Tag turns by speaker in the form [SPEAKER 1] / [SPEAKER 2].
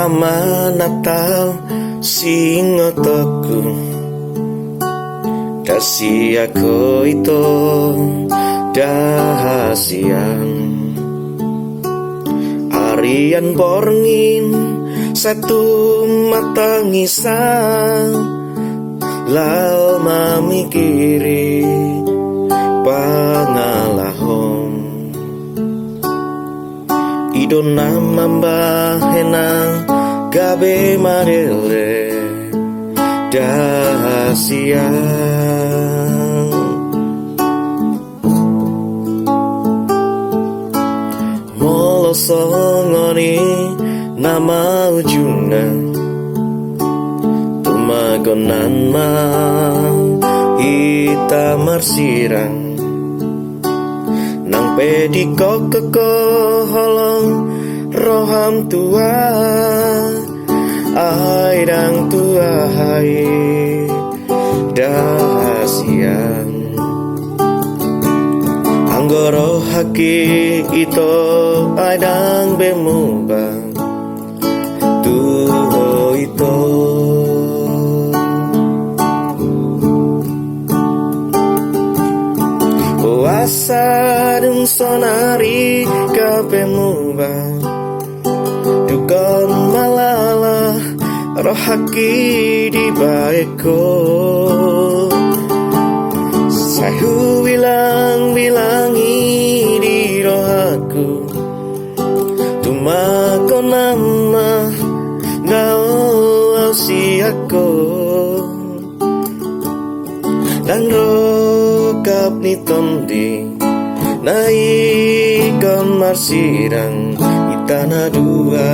[SPEAKER 1] Nama Natal sing otakku dasi aku itu dahasian Arian borngin satu mata ngisang lal mamikiri pangalahon idon nama bahenang gabe marele dahasian molo songoni nama ujungan tumagonan ma ita marsirang nang pediko kekoholong roham tua airang tua hai dahasian anggoro haki itu aidang bemubang tuho itu puasa dun sonari kapemubang dukon malala rohaki di baiko sahu bilangi di rohaku tumakon nama gao si aku dan rokap ni tondi naikon marsirang itana dua